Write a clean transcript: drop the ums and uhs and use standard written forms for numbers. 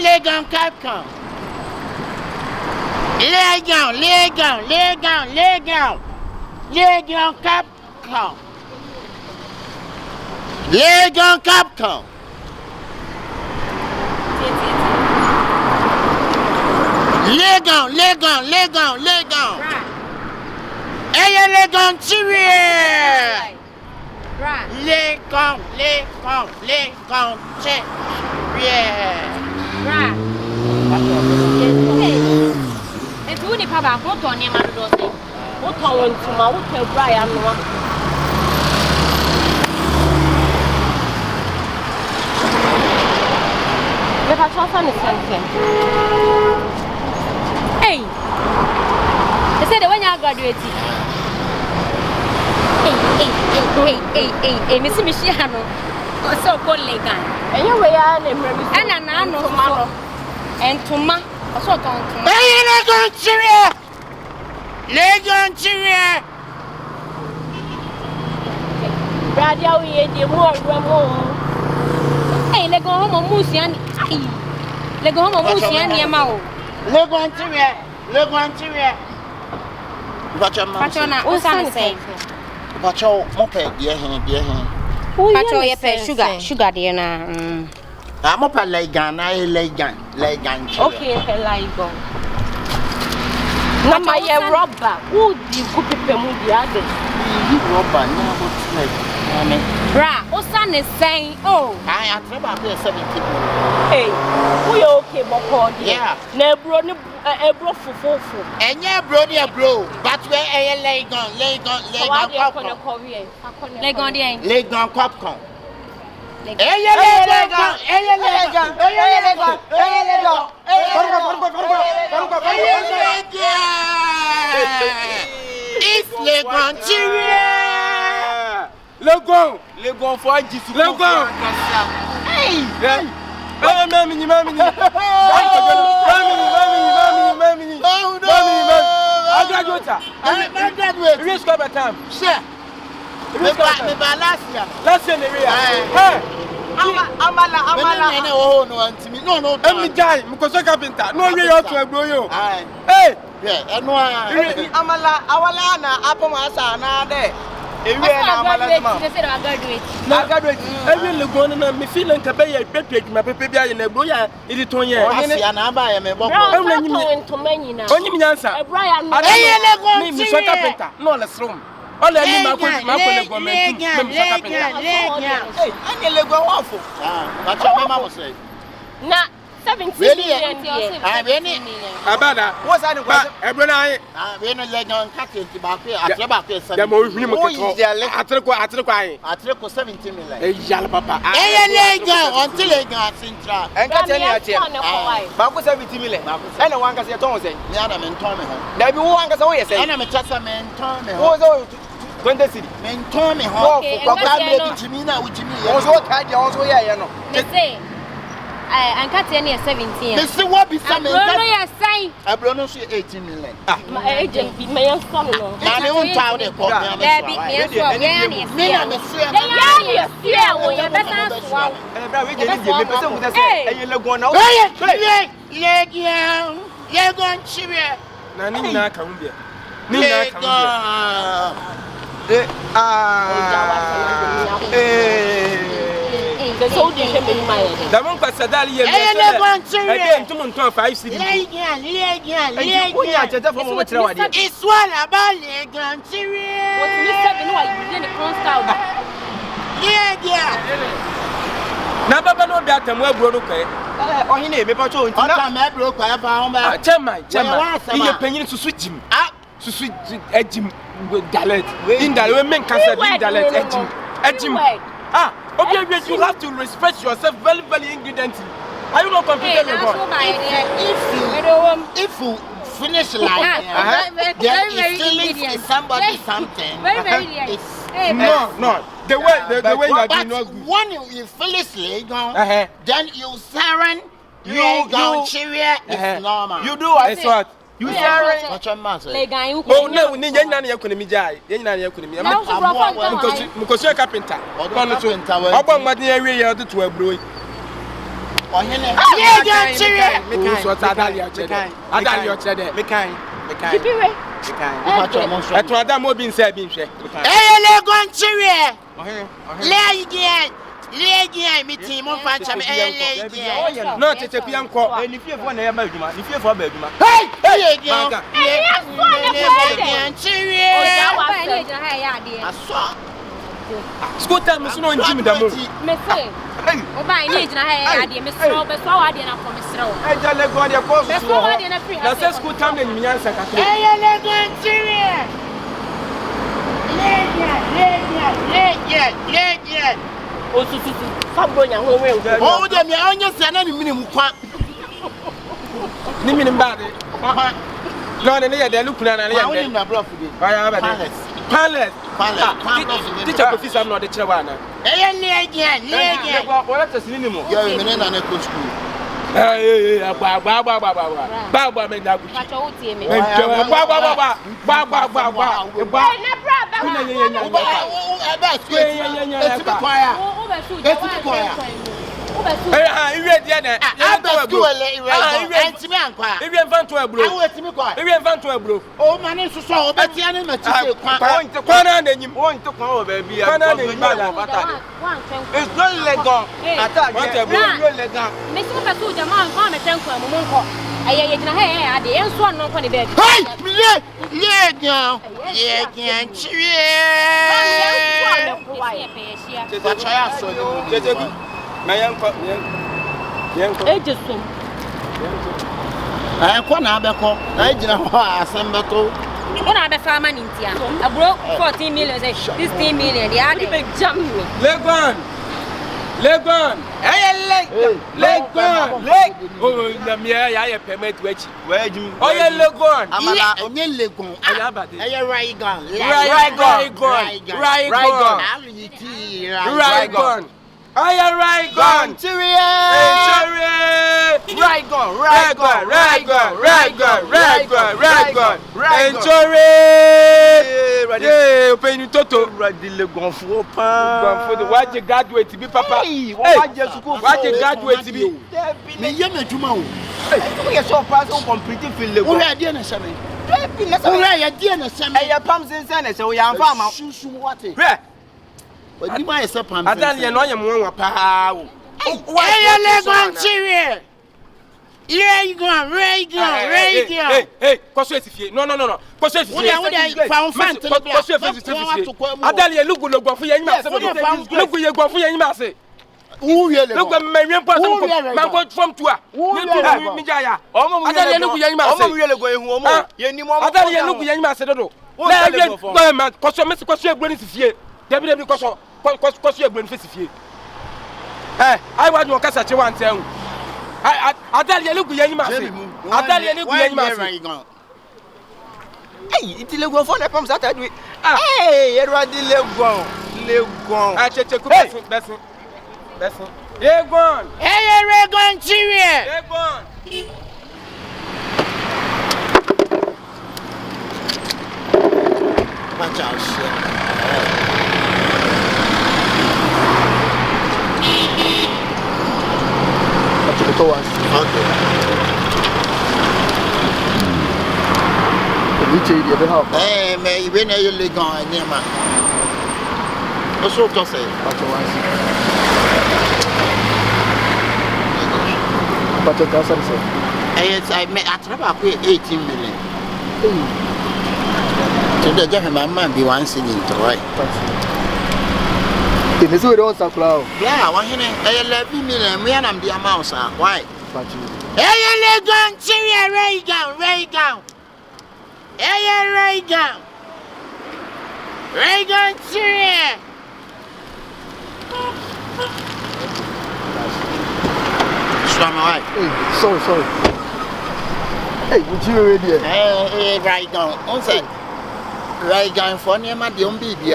Laygan Capcom. Laygan Capcom. Laygan Capcom. Laygan. Hey, Laygan Chirier. Laygan Chirier. And who the papa put on him and do it? What on to my hotel, Brian? The patrol is something. Hey, they said when you graduated. Hey, Miss Michiano, so called Laygan. And you were and I know tomorrow. And tomorrow, I saw tomorrow. Laygan Chirier. Radio, we had the more. Hey, let go home on Musian. Let go home on Musian near Mao. Laygan Chirier. Patrona, what's on the same? Patrol, moped, dear. Patrol, ye sugar, dear. I'm up at Laygan. Okay, Laygan. Now my rubber. Who do you put people with the others? You rubber, now what's like? Bra, what's on the saying? Oh, I am about 70 people. Hey, we okay, Boko? Yeah. Nebro, fufu. And yeah, bro. But where are Laygan Capcom. It's Laygan Chirier. Laygan for Jesus. Laygan. Hey. Mammy. I graduate. Risk over time. Sure. Last year, hey. Amala. No. Let me die. Because I carpenter. No, we are to blow you. Hey. Yeah, Amala, Awalana, Apamasa, Nade. I graduate. Every Laygan and me feeling to pay a baby, my baby in a boya. It is 20 years. I see an abaya, my boy. Only me answer. Brian, I me carpenter. No, let's room. All I need my government. Hey, I'm Laygan awful. That's what Mama was saying. Now, 17 million. Abada, what's that about? Every night, when a Laygan Captain to back here, I about this. The more I took 17 million. A yellow papa. Hey, Laygan until Laygan Sintra. And got any Baku 70 million. And no one can say, don't say, Yana Mentorme. there be one can always say, and I'm a Chassaman Torme. oh, 20 city. Mentorme, Jimina, which me also had you also, yeah, you know. They say, I can't tell you 17. They say what be some I Abrono 18 million. My agent be my son. My own town, they call Laygan Chirier. Nina Columbia. The soldier came in my head. The one was a dally. Laygan Chirier. Again, 2.5 cities. Laygan. It's one about Laygan Chirier. what you said, you know, I didn't consult. Never know that I'm well broke. Oh, he name me, but you broke by a pound. Chairman, you're paying to switch him. To switch Edgim with Dalet. In the women can say Dalet Edgim. Okay, you have to respect yourself very, very ingrediently. Are you not competent with God? If you finish like then somebody something. No. The way you are doing not good. When you finish Laygan, then you Saran, Laygan Chirier is normal. You do what? You Saran. What's your master? Oh no, we need any economy. Because you're a carpenter. I'm to a boy. Laygan chire. So Adalia chede. Adalia chede. Mekan. Eto Adam mo bi nse bi nhwe. Laygan chire. Laygan mi team on fan cham Laygan. No tete pia nko. Ni fiefo na ya ma adwuma. Ni fiefo ba adwuma. Hey, Laygan. Laygan chire. O ja wa Laygan ha ya de. Aso. School time so no ntim da mo. Me say. O ba ni gina ha ya de me sro be so wa de na ko me sro. Eja Laygan de course. Be so wa de na free. Na say school time na nyansa kakre. Laygan chire. Laygan. Osususu. Fabronya ho we. Oh, dem ya onye se na ni minim kwa. Ni minim ba de. No, ne ya de lukuna na le ya de. Why na bluff de. Aya ba de. Palace. Teacher ko fisa no de kire wa na. Laygan. Wala tasini ni mo. Yo, me na coach school. Agba me na gushi. Pacho utie me. Kwana abeko na ejina ho asembeto una be fa man ntia abro 14 million say 16 million they are big jam me Laygan Laygan oh na me ya permit wechi Wejum. oh yeah Laygan amala onye Laygan ayabade Laygan Laygan Open toto Laygan fo pa. Why you graduate bi papa? Why you school? Why you graduate bi? me ye madwuma o You so pass on complete feel Laygan. wo ya die na seme wo ya die na seme E ya pam sense na se wo ya mfa ma. Susu wate Hwe odi ma ye se pam Adalia no anya mo pa wo. Laygan chire Laygan Hey, koso esifie. No. Koso esifie. Koso esifie. Adalia lugu lo gbon fun yen ma se. Lugu ye gbon fun yen ma se. Who really? Look at my young person. Man go from to a. Adalia lugu yen ma se. Really going home. Ye ni mo. Adalia lugu yen ma se do. Na ye man koso me koso egbon esifie. Debi koso egbon esifie. I want you kasa che wan tell. Adalia lugu yen ma se. Adalia lugu yen ma se. Hey, it's Laygan for the pumps that I do. Hey, everybody Laygan. I check besin. Laygan. Laygan chire Laygan. watch out shit okay hey me you been Laygan nyama also to say but you can say I met at about 18 million so the gentleman man be one singing to right in this way don't cloud yeah one here 11 million me and am the amount sir why but you Laygan chire Laygan chire Hey, sorry. Hey, would you already? Hey, Laygan. On said Laygan for near my dear baby.